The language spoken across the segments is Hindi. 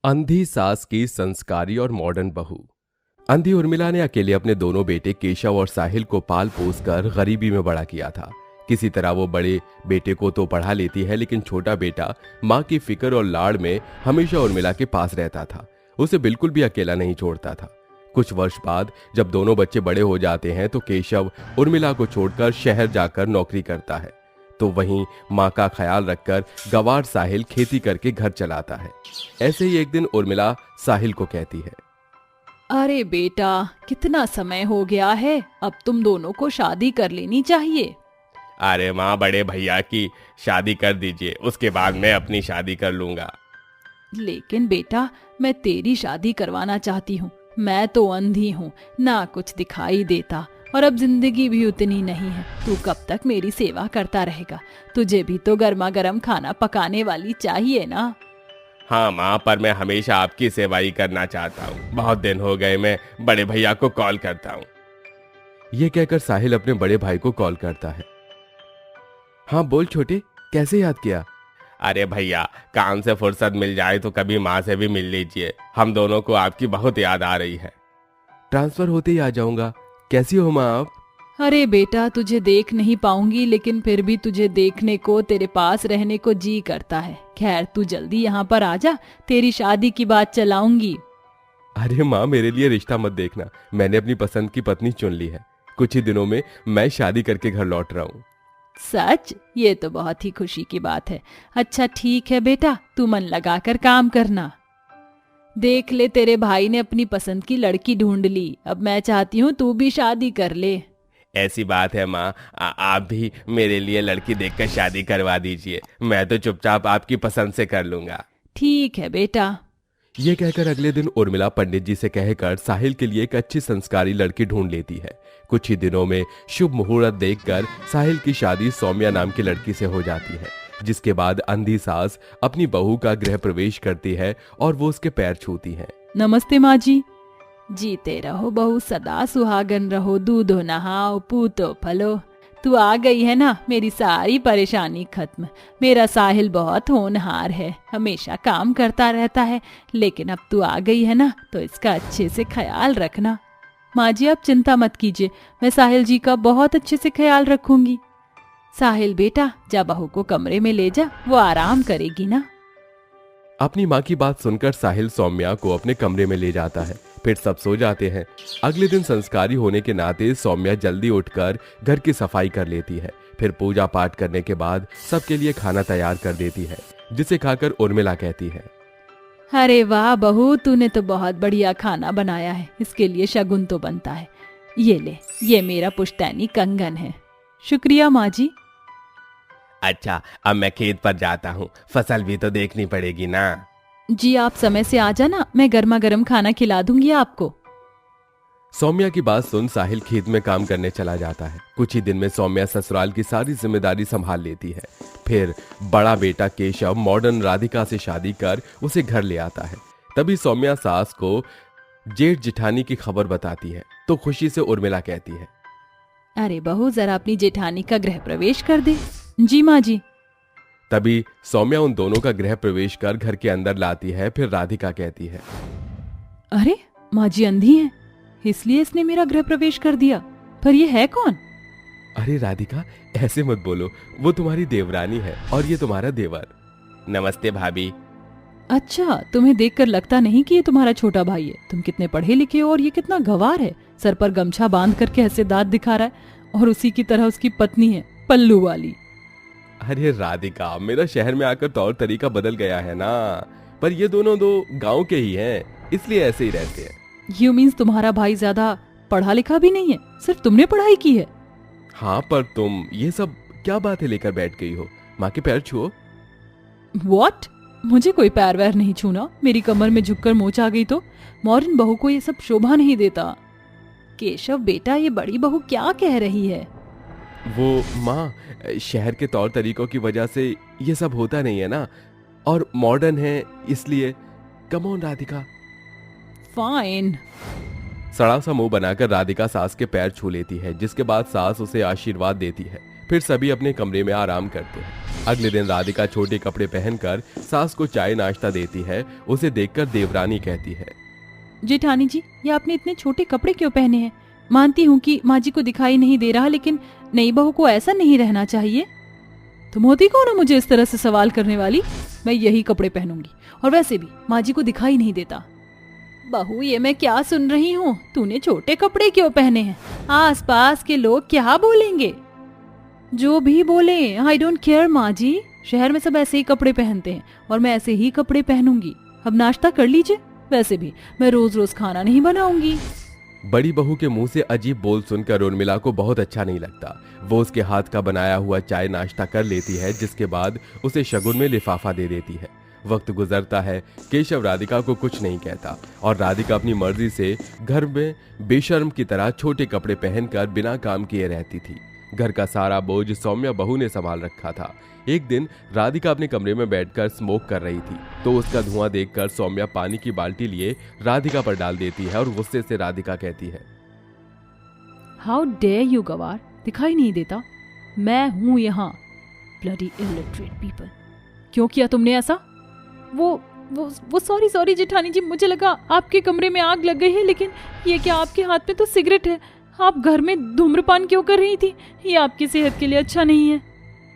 अंधी सास की संस्कारी और मॉडर्न बहू। अंधी उर्मिला ने अकेले अपने दोनों बेटे केशव और साहिल को पाल पोस कर गरीबी में बड़ा किया था। किसी तरह वो बड़े बेटे को तो पढ़ा लेती है, लेकिन छोटा बेटा माँ की फिक्र और लाड़ में हमेशा उर्मिला के पास रहता था। उसे बिल्कुल भी अकेला नहीं छोड़ता था। कुछ वर्ष बाद जब दोनों बच्चे बड़े हो जाते हैं तो केशव उर्मिला को छोड़कर शहर जाकर नौकरी करता है, तो वहीं माँ का ख्याल रखकर गवार साहिल खेती करके घर चलाता है। ऐसे ही एक दिन उर्मिला साहिल को कहती है, अरे बेटा, कितना समय हो गया है, अब तुम दोनों को शादी कर लेनी चाहिए। अरे माँ, बड़े भैया की शादी कर दीजिए, उसके बाद मैं अपनी शादी कर लूंगा। लेकिन बेटा, मैं तेरी शादी करवाना चाहती हूँ। मैं तो अंधी हूँ, ना कुछ दिखाई देता, और अब जिंदगी भी उतनी नहीं है। तू कब तक मेरी सेवा करता रहेगा? तुझे भी तो गर्मा गर्म खाना पकाने वाली चाहिए ना। हाँ माँ, पर मैं हमेशा आपकी सेवा ही करना चाहता हूँ। बहुत दिन हो गए, मैं बड़े भैया को कॉल करता हूँ। ये कहकर साहिल अपने बड़े भाई को कॉल करता है। हाँ बोल छोटे, कैसे याद किया? अरे भैया, काम से फुर्सत मिल जाए तो कभी माँ से भी मिल लीजिए। हम दोनों को आपकी बहुत याद आ रही है। ट्रांसफर होते ही आ जाऊंगा। कैसी हो माँ आप? अरे बेटा, तुझे देख नहीं पाऊंगी, लेकिन फिर भी तुझे देखने को, तेरे पास रहने को जी करता है। खैर, तू जल्दी यहाँ पर आ जा, तेरी शादी की बात चलाऊंगी। अरे माँ, मेरे लिए रिश्ता मत देखना, मैंने अपनी पसंद की पत्नी चुन ली है। कुछ ही दिनों में मैं शादी करके घर लौट रहा हूँ। सच? ये तो बहुत ही खुशी की बात है। अच्छा ठीक है बेटा, तू मन लगाकर काम करना। देख ले, तेरे भाई ने अपनी पसंद की लड़की ढूंढ ली। अब मैं चाहती हूँ तू भी शादी कर ले। ऐसी बात है माँ, आप भी मेरे लिए लड़की देखकर शादी करवा दीजिए। मैं तो चुपचाप आपकी पसंद से कर लूंगा। ठीक है बेटा। ये कहकर अगले दिन उर्मिला पंडित जी से कहकर साहिल के लिए एक अच्छी संस्कारी लड़की ढूंढ लेती है। कुछ ही दिनों में शुभ मुहूर्त देखकर साहिल की शादी सौम्या नाम की लड़की से हो जाती है, जिसके बाद अंधी सास अपनी बहू का गृह प्रवेश करती है और वो उसके पैर छूती है। नमस्ते माँ जी। जीते रहो बहू, सदा सुहागन रहो, दूधो नहाओ, पूतो फलो। तू आ गई है ना, मेरी सारी परेशानी खत्म। मेरा साहिल बहुत होनहार है, हमेशा काम करता रहता है, लेकिन अब तू आ गई है ना, तो इसका अच्छे से ख्याल रखना। माँ जी, आप चिंता मत कीजिए, मैं साहिल जी का बहुत अच्छे से ख्याल रखूंगी। साहिल बेटा, जा बहू को कमरे में ले जा, वो आराम करेगी ना। अपनी माँ की बात सुनकर साहिल सौम्या को अपने कमरे में ले जाता है। फिर सब सो जाते हैं। अगले दिन संस्कारी होने के नाते सौम्या जल्दी उठकर घर की सफाई कर लेती है। फिर पूजा पाठ करने के बाद सबके लिए खाना तैयार कर देती है, जिसे खाकर उर्मिला कहती है, अरे वाह बहू, तूने तो बहुत बढ़िया खाना बनाया है, इसके लिए शगुन तो बनता है। ये ले, ये मेरा पुश्तैनी कंगन है। शुक्रिया माँ जी। अच्छा, अब मैं खेत पर जाता हूँ, फसल भी तो देखनी पड़ेगी ना। जी, आप समय से आ जाना, मैं गर्मा गर्म खाना खिला दूंगी आपको। सौम्या की बात सुन साहिल खेत में काम करने चला जाता है। कुछ ही दिन में सौम्या ससुराल की सारी जिम्मेदारी संभाल लेती है। फिर बड़ा बेटा केशव मॉडर्न राधिका से शादी कर उसे घर ले आता है। तभी सौम्या सास को जेठ जिठानी की खबर बताती है, तो खुशी से उर्मिला कहती है, अरे बहू, जरा अपनी जेठानी का गृह प्रवेश कर दे। जी माँ जी। तभी सौम्या उन दोनों का गृह प्रवेश कर घर के अंदर लाती है। फिर राधिका कहती है, अरे माँ जी अंधी हैं, इसलिए इसने मेरा गृह प्रवेश कर दिया। पर ये है कौन? अरे राधिका, ऐसे मत बोलो, वो तुम्हारी देवरानी है और ये तुम्हारा देवर। नमस्ते भाभी। अच्छा, तुम्हें देखकर लगता नहीं कि ये तुम्हारा छोटा भाई है। तुम कितने पढ़े लिखे हो और ये कितना गंवार है। सर पर गमछा बांध करके ऐसे दांत दिखा रहा है, और उसी की तरह उसकी पत्नी है, पल्लू वाली। अरे राधिका, मेरा शहर में आकर तौर तरीका बदल गया है ना, पर ये दोनों दो गांव के ही हैं, इसलिए ऐसे ही रहते हैं। यू मीन्स तुम्हारा भाई ज्यादा पढ़ा लिखा भी नहीं है, सिर्फ तुमने पढ़ाई की है। हाँ, पर तुम ये सब क्या बातें लेकर बैठ गई हो? माँ के पैर छुओ। व्हाट? मुझे कोई पैर वैर नहीं छूना। मेरी कमर में झुककर मोच आ गई तो? मॉडर्न बहू को ये सब शोभा नहीं देता। केशव बेटा, ये बड़ी बहू क्या कह रही है? वो माँ, शहर के तौर तरीकों की वजह से ये सब होता नहीं है ना, और मॉडर्न है इसलिए। Come on Radhika. फाइन। सड़ा सा मुंह बनाकर राधिका सास के पैर छू लेती है, जिसके बाद सास उसे आशीर्वाद देती है। फिर सभी अपने कमरे में आराम करते हैं। अगले दिन राधिका छोटे कपड़े पहनकर सास को चाय नाश्ता देती है। उसे देखकर देवरानी कहती है, जेठानी जी, ये आपने इतने छोटे कपड़े क्यों पहने हैं? मानती हूँ कि माँ जी को दिखाई नहीं दे रहा, लेकिन नई बहू को ऐसा नहीं रहना चाहिए। तुम होती कौन हो मुझे इस तरह से सवाल करने वाली? मैं यही कपड़े पहनूंगी, और वैसे भी माँ जी को दिखाई नहीं देता। बहू, ये मैं क्या सुन रही हूँ? तूने छोटे कपड़े क्यों पहने हैं? आसपास के लोग क्या बोलेंगे? जो भी बोले, आई डोंट केयर माँ जी। शहर में सब ऐसे ही कपड़े पहनते हैं और मैं ऐसे ही कपड़े पहनूंगी। अब नाश्ता कर लीजिए, वैसे भी मैं रोज रोज खाना नहीं बनाऊंगी। बड़ी बहू के मुंह से अजीब बोल सुनकर उर्मिला को बहुत अच्छा नहीं लगता। वो उसके हाथ का बनाया हुआ चाय नाश्ता कर लेती है, जिसके बाद उसे शगुन में लिफाफा दे देती है। वक्त गुजरता है। केशव राधिका को कुछ नहीं कहता और राधिका अपनी मर्जी से घर में बेशर्म की तरह छोटे कपड़े पहनकर बिना काम किए रहती थी। घर का सारा बोझ सौम्या बहू ने संभाल रखा था। एक दिन राधिका अपने कमरे में बैठकर स्मोक कर रही थी, तो उसका धुआं देखकर सौम्या पानी की बाल्टी लिए राधिका पर डाल देती है और गुस्से से राधिका कहती है, हाउ डेयर यू गवार, दिखाई नहीं देता? मैं हूं यहाँ। Bloody illiterate people. क्यों किया तुमने ऐसा? वो सॉरी जेठानी जी, मुझे लगा आपके कमरे में आग लग गई है, लेकिन ये क्या, आपके हाथ में तो सिगरेट है। आप घर में धूम्रपान क्यों कर रही थी? ये आपकी सेहत के लिए अच्छा नहीं है।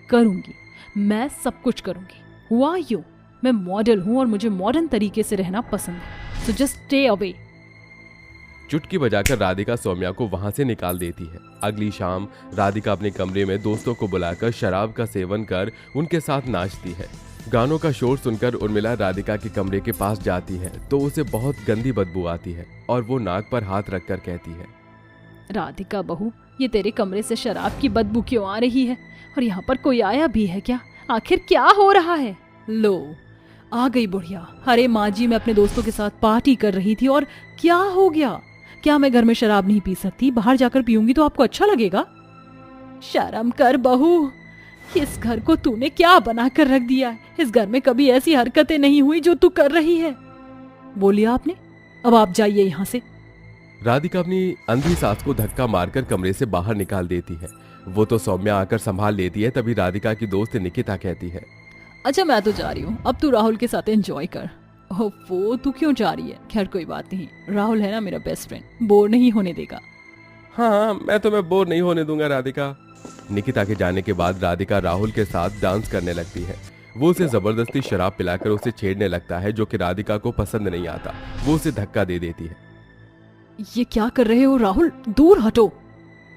करूंगी, मैं सब कुछ करूंगी। हुआ यू, मैं मॉडल हूं और मुझे मॉडर्न तरीके से रहना पसंद है, सो जस्ट स्टे अवे। चुटकी बजाकर राधिका सौम्या को वहां से निकाल देती है। अगली शाम राधिका अपने कमरे में दोस्तों को बुलाकर शराब का सेवन कर उनके साथ नाचती है। गानों का शोर सुनकर उर्मिला राधिका के कमरे के पास जाती है तो उसे बहुत गंदी बदबू आती है और वो नाक पर हाथ रखकर कहती है, राधिका बहू, ये तेरे कमरे से शराब की बदबू क्यों आ रही है? और यहाँ पर कोई आया भी है क्या? आखिर क्या हो रहा है? लो, आ गई बुढ़िया। अरे माँ जी, मैं अपने दोस्तों के साथ पार्टी कर रही थी और क्या हो गया? क्या मैं घर में शराब नहीं पी सकती? बाहर जाकर पीऊंगी तो आपको अच्छा लगेगा? शर्म कर बहू, इस घर को तूने क्या बना कर रख दिया है? इस घर में कभी ऐसी हरकतें नहीं हुई जो तू कर रही है। बोलिए आपने, अब आप जाइए यहाँ से। राधिका अपनी अंधी सास को धक्का मारकर कमरे से बाहर निकाल देती है। वो तो सौम्या आकर संभाल लेती है। तभी राधिका की दोस्त निकिता कहती है, अच्छा मैं तो जा रही हूँ, अब तू राहुल के साथ एंजॉय कर। ओफो, तू क्यों जा रही है? खैर कोई बात नहीं, राहुल है ना मेरा बेस्ट फ्रेंड, बोर नहीं होने देगा। हाँ, मैं तुम्हें बोर नहीं होने दूंगा राधिका। निकिता के जाने के बाद राधिका राहुल के साथ डांस करने लगती है। वो उसे जबरदस्ती शराब पिलाकर उसे छेड़ने लगता है, जो कि राधिका को पसंद नहीं आता। वो उसे धक्का दे देती है। ये क्या कर रहे हो राहुल? दूर हटो।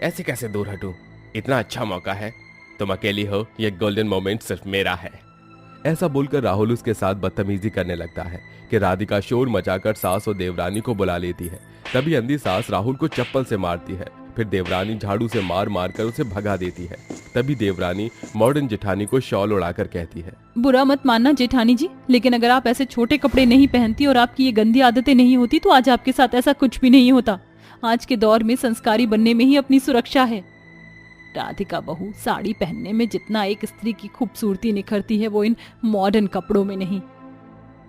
ऐसे कैसे दूर हटूं? इतना अच्छा मौका है, तुम अकेली हो, ये गोल्डन मोमेंट सिर्फ मेरा है। ऐसा बोलकर राहुल उसके साथ बदतमीजी करने लगता है कि राधिका शोर मचाकर सास और देवरानी को बुला लेती है। तभी अंधी सास राहुल को चप्पल से मारती है। फिर देवरानी झाड़ू से मार मार कर उसे भगा देती है। तभी देवरानी मॉडर्न जेठानी को शॉल उड़ाकर कहती है, बुरा मत मानना जेठानी जी, लेकिन अगर आप ऐसे छोटे कपड़े नहीं पहनती और आपकी ये गंदी आदतें नहीं होती तो आज आपके साथ ऐसा कुछ भी नहीं होता। आज के दौर में संस्कारी बनने में ही अपनी सुरक्षा है। राधिका बहू, साड़ी पहनने में जितना एक स्त्री की खूबसूरती निखरती है वो इन मॉडर्न कपड़ों में नहीं।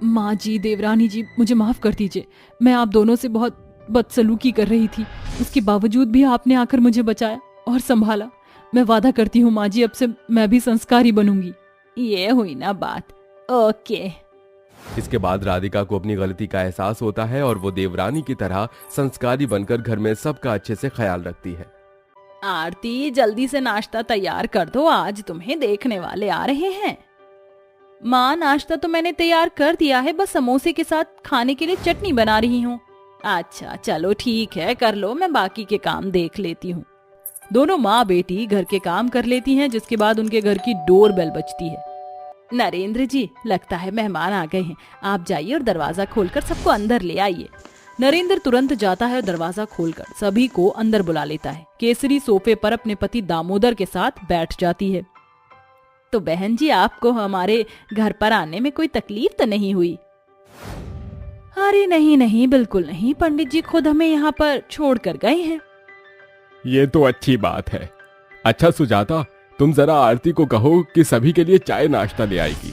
माँ जी, देवरानी जी, मुझे माफ कर दीजिए। मैं आप दोनों से बहुत बदसलूकी कर रही थी, उसके बावजूद भी आपने आकर मुझे बचाया और संभाला। मैं वादा करती हूँ माँ जी, अब से मैं भी संस्कारी बनूंगी। ये हुई ना बात, ओके। इसके बाद राधिका को अपनी गलती का एहसास होता है और वो देवरानी की तरह संस्कारी बनकर घर में सबका अच्छे से ख्याल रखती है। आरती, जल्दी से नाश्ता तैयार कर दो, आज तुम्हें देखने वाले आ रहे हैं। माँ, नाश्ता तो मैंने तैयार कर दिया है, बस समोसे के साथ खाने के लिए चटनी बना रही हूँ। अच्छा चलो ठीक है, कर लो, मैं बाकी के काम देख लेती हूँ। दोनों माँ बेटी घर के काम कर लेती हैं, जिसके बाद उनके घर की डोर बेल बजती है। नरेंद्र जी, लगता है मेहमान आ गए हैं, आप जाइए और दरवाजा खोलकर सबको अंदर ले आइए। नरेंद्र तुरंत जाता है और दरवाजा खोलकर सभी को अंदर बुला लेता है। केसरी सोफे पर अपने पति दामोदर के साथ बैठ जाती है। तो बहन जी, आपको हमारे घर पर आने में कोई तकलीफ तो नहीं हुई? अरे नहीं नहीं, बिल्कुल नहीं, पंडित जी खुद हमें यहाँ पर छोड़ कर गए हैं। ये तो अच्छी बात है। अच्छा सुजाता, तुम जरा आरती को कहो कि सभी के लिए चाय नाश्ता ले आएगी।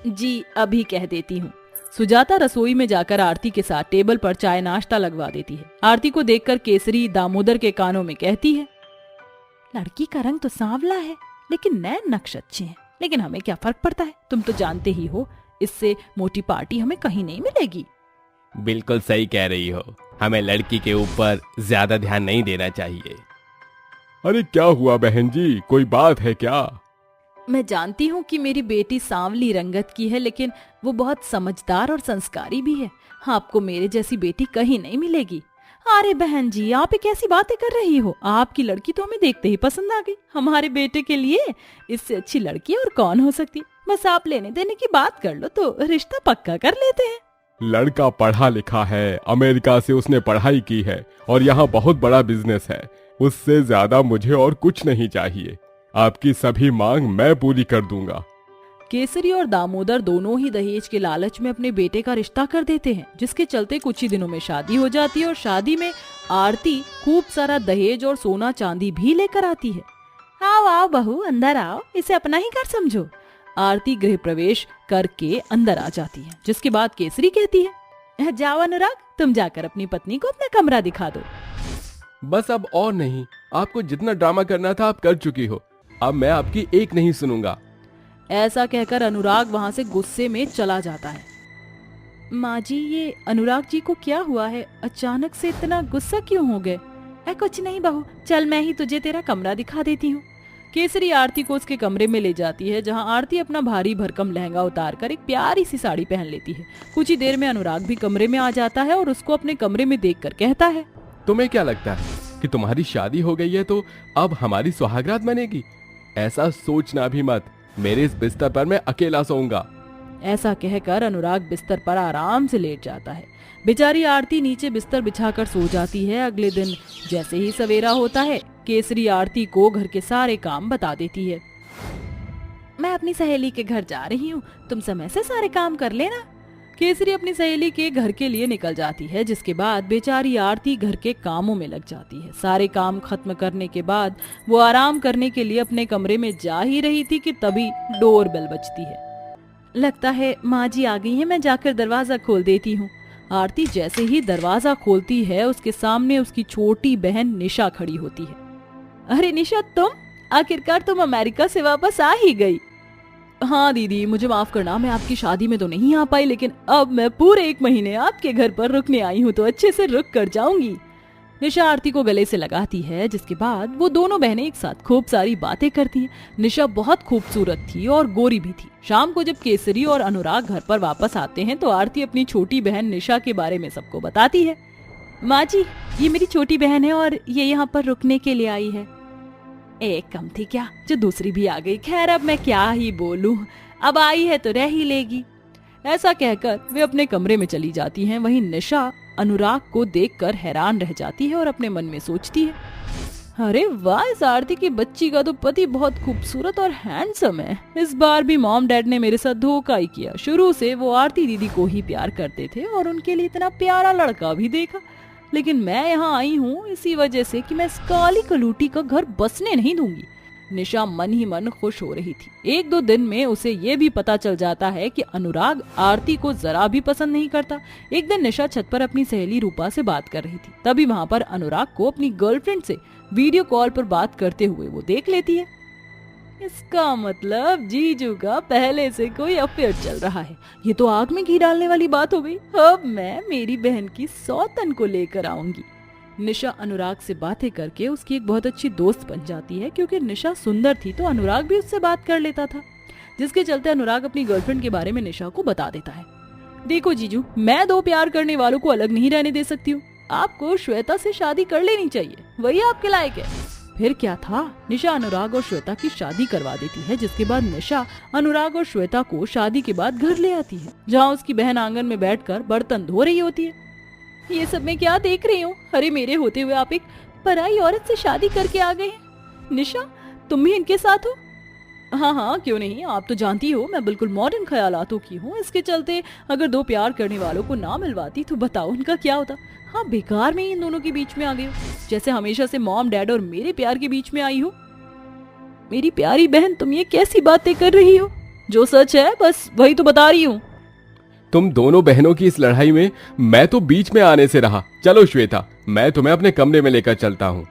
जी, अभी कह देती हूँ। सुजाता रसोई में जाकर आरती के साथ टेबल पर चाय नाश्ता लगवा देती है। आरती को देखकर केसरी दामोदर के कानों में कहती है, लड़की का रंग तो सांवला है, लेकिन नैन नक्श अच्छे हैं, लेकिन हमें क्या फर्क पड़ता है, तुम तो जानते ही हो इससे मोटी पार्टी हमें कहीं नहीं मिलेगी। बिल्कुल सही कह रही हो, हमें लड़की के ऊपर ज्यादा ध्यान नहीं देना चाहिए। अरे क्या हुआ बहन जी, कोई बात है क्या? मैं जानती हूँ कि मेरी बेटी सांवली रंगत की है, लेकिन वो बहुत समझदार और संस्कारी भी है। आपको मेरे जैसी बेटी कहीं नहीं मिलेगी। अरे बहन जी, आप ये कैसी बातें कर रही हो? आपकी लड़की तो हमें देखते ही पसंद आ गई। हमारे बेटे के लिए इससे अच्छी लड़की और कौन हो सकती? बस आप लेने देने की बात कर लो तो रिश्ता पक्का कर लेते हैं। लड़का पढ़ा लिखा है, अमेरिका से उसने पढ़ाई की है और यहाँ बहुत बड़ा बिजनेस है। उससे ज्यादा मुझे और कुछ नहीं चाहिए। आपकी सभी मांग मैं पूरी कर दूंगा। केसरी और दामोदर दोनों ही दहेज के लालच में अपने बेटे का रिश्ता कर देते हैं, जिसके चलते कुछ ही दिनों में शादी हो जाती है और शादी में आरती खूब सारा दहेज और सोना चांदी भी लेकर आती है। आओ आओ बहू, अंदर आओ, इसे अपना ही घर समझो। आरती गृह प्रवेश करके अंदर आ जाती है, जिसके बाद केसरी कहती है, जाओ अनुराग, तुम जाकर अपनी पत्नी को अपना कमरा दिखा दो। बस अब और नहीं, आपको जितना ड्रामा करना था आप कर चुकी हो। अब मैं आपकी एक नहीं सुनूंगा। ऐसा कहकर अनुराग वहां से गुस्से में चला जाता है। माँ जी, ये अनुराग जी को क्या हुआ है? अचानक से इतना गुस्सा क्यों हो गए? कुछ नहीं बहू, चल मैं ही तुझे तेरा कमरा दिखा देती हूँ। केसरी आरती को उसके कमरे में ले जाती है, जहाँ आरती अपना भारी भरकम लहंगा उतारकर एक प्यारी सी साड़ी पहन लेती है। कुछ ही देर में अनुराग भी कमरे में आ जाता है और उसको अपने कमरे में देखकर कहता है, तुम्हें क्या लगता है कि तुम्हारी शादी हो गई है तो अब हमारी सुहागरात बनेगी? ऐसा सोचना भी मत। मेरे इस बिस्तर पर मैं अकेला सोऊंगा। ऐसा कहकर अनुराग बिस्तर पर आराम से लेट जाता है। बेचारी आरती नीचे बिस्तर बिछाकर सो जाती है। अगले दिन जैसे ही सवेरा होता है, केसरी आरती को घर के सारे काम बता देती है। मैं अपनी सहेली के घर जा रही हूँ, तुम समय से सारे काम कर लेना। केसरी अपनी सहेली के घर के लिए निकल जाती है, जिसके बाद बेचारी आरती घर के कामों में लग जाती है। सारे काम खत्म करने के बाद वो आराम करने के लिए अपने कमरे में जा ही रही थी कि तभी डोर बेल बजती है। लगता है माँ जी आ गई हैं, मैं जाकर दरवाजा खोल देती हूँ। आरती जैसे ही दरवाजा खोलती है, उसके सामने उसकी छोटी बहन निशा खड़ी होती है। अरे निशा, तुम आखिरकार तुम अमेरिका से वापस आ ही गई। हाँ दीदी, मुझे माफ करना, मैं आपकी शादी में तो नहीं आ पाई, लेकिन अब मैं पूरे 1 महीने आपके घर पर रुकने आई हूँ, तो अच्छे से रुक कर जाऊंगी। निशा आरती को गले से लगाती है, जिसके बाद वो दोनों बहनें एक साथ खूब सारी बातें करती हैं। निशा बहुत खूबसूरत थी और गोरी भी थी। शाम को जब केसरी और अनुराग घर पर वापस आते हैं तो आरती अपनी छोटी बहन निशा के बारे में सबको बताती है। माँ जी, ये मेरी छोटी बहन है और ये यहाँ पर रुकने के लिए आई है। एक कम थी क्या, जो दूसरी भी आ गई। खैर, अब मैं क्या ही बोलूं, अब आई है तो रह ही लेगी। ऐसा कहकर वे अपने कमरे में चली जाती हैं। वहीं निशा अनुराग को देखकर हैरान रह जाती है और अपने मन में सोचती है, अरे वाह, इस आरती की बच्ची का तो पति बहुत खूबसूरत और हैंडसम है। इस बार भी मॉम डैड ने मेरे साथ धोखा ही किया। शुरू से वो आरती दीदी को ही प्यार करते थे और उनके लिए इतना प्यारा लड़का भी देखा, लेकिन मैं यहाँ आई हूँ इसी वजह से कि मैं इस काली कलूटी का घर बसने नहीं दूंगी। निशा मन ही मन खुश हो रही थी। 1-2 दिन में उसे ये भी पता चल जाता है कि अनुराग आरती को जरा भी पसंद नहीं करता। एक दिन निशा छत पर अपनी सहेली रूपा से बात कर रही थी। तभी वहाँ पर अनुराग को अपनी गर्लफ्रेंड से वीडियो कॉल पर बात करते हुए वो देख लेती है। इसका मतलब जीजू का पहले से कोई अफेयर चल रहा है। ये तो आग में घी डालने वाली बात हो गई। अब मैं मेरी बहन की सौतन को लेकर आऊंगी। निशा अनुराग से बातें करके उसकी एक बहुत अच्छी दोस्त बन जाती है। क्योंकि निशा सुंदर थी तो अनुराग भी उससे बात कर लेता था, जिसके चलते अनुराग अपनी गर्लफ्रेंड के बारे में निशा को बता देता है। देखो जीजू, मैं 2 प्यार करने वालों को अलग नहीं रहने दे सकती हूँ। आपको श्वेता से शादी कर लेनी चाहिए, वही आपके लायक है। फिर क्या था, निशा अनुराग और श्वेता की शादी करवा देती है, जिसके बाद निशा अनुराग और श्वेता को शादी के बाद घर ले आती है, जहाँ उसकी बहन आंगन में बैठकर बर्तन धो रही होती है। ये सब मैं क्या देख रही हूँ? अरे मेरे होते हुए आप एक पराई औरत से शादी करके आ गए हैं। निशा, तुम भी इनके साथ हो? हाँ हाँ, क्यों नहीं, आप तो जानती हो मैं बिल्कुल मॉडर्न ख्यालातों की हूँ। इसके चलते अगर 2 प्यार करने वालों को ना मिलवाती तो बताओ उनका क्या होता। हाँ, बेकार में ही इन दोनों के बीच में आ गई हो, जैसे हमेशा से मॉम डैड और मेरे प्यार के बीच में आई हो। मेरी प्यारी बहन, तुम ये कैसी बातें कर रही हो? जो सच है बस वही तो बता रही हूँ। तुम दोनों बहनों की इस लड़ाई में मैं तो बीच में आने से रहा। चलो श्वेता, मैं तुम्हें अपने कमरे में लेकर चलता हूँ।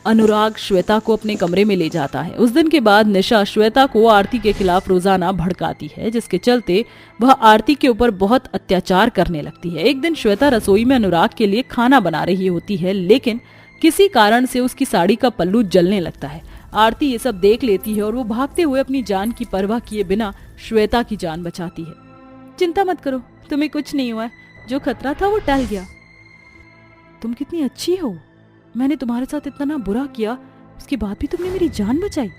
अनुराग श्वेता को अपने कमरे में ले जाता है। उस दिन के बाद निशा श्वेता को आरती के खिलाफ रोजाना भड़काती है, जिसके चलते वह आरती के ऊपर बहुत अत्याचार करने लगती है। एक दिन श्वेता रसोई में अनुराग के लिए खाना बना रही होती है, लेकिन किसी कारण से उसकी साड़ी का पल्लू जलने लगता है। आरती ये सब देख लेती है और वो भागते हुए अपनी जान की परवाह किए बिना श्वेता की जान बचाती है। चिंता मत करो, तुम्हें कुछ नहीं हुआ, जो खतरा था वो टल गया। तुम कितनी अच्छी हो, मैंने तुम्हारे साथ इतना बुरा किया, उसके बाद भी तुमने मेरी जान बचाई।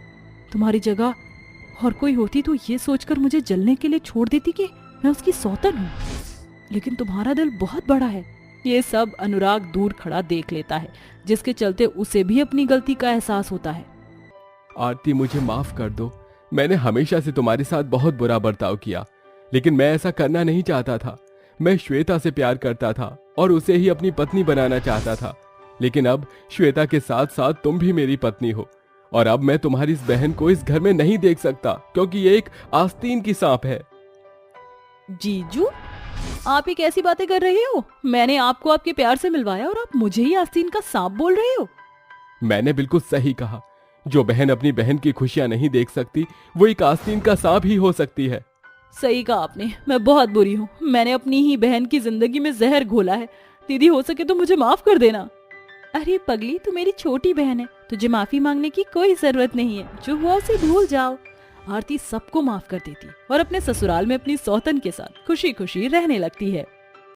तुम्हारी जगह और कोई होती तो ये सोचकर मुझे जलने के लिए छोड़ देती कि मैं उसकी सौतन हूँ, लेकिन तुम्हारा दिल बहुत बड़ा है। ये सब अनुराग दूर खड़ा देख लेता है, जिसके चलते उसे भी अपनी गलती का एहसास होता है। आरती, मुझे माफ कर दो। मैंने हमेशा से तुम्हारे साथ बहुत बुरा बर्ताव किया, लेकिन मैं ऐसा करना नहीं चाहता था। मैं श्वेता से प्यार करता था और उसे ही अपनी पत्नी बनाना चाहता था, लेकिन अब श्वेता के साथ साथ तुम भी मेरी पत्नी हो, और अब मैं तुम्हारी इस बहन को इस घर में नहीं देख सकता, क्योंकि ये एक आस्तीन की सांप है। जीजू, आप ये कैसी बातें कर रहे हो? मैंने आपको आपके प्यार से मिलवाया और आप मुझे ही आस्तीन का सांप बोल रहे हो? मैंने बिल्कुल सही कहा। जो बहन अपनी बहन की खुशियां नहीं देख सकती, वो एक आस्तीन का सांप ही हो सकती है। सही कहा आपने, मैं बहुत बुरी हूँ। मैंने अपनी ही बहन की जिंदगी में जहर घोला है। दीदी, हो सके तो मुझे माफ कर देना। अरे पगली, तू मेरी छोटी बहन है, तुझे माफी मांगने की कोई जरूरत नहीं है। जो हुआ उसे भूल जाओ। आरती सबको माफ कर देती और अपने ससुराल में अपनी सौतन के साथ खुशी खुशी रहने लगती है।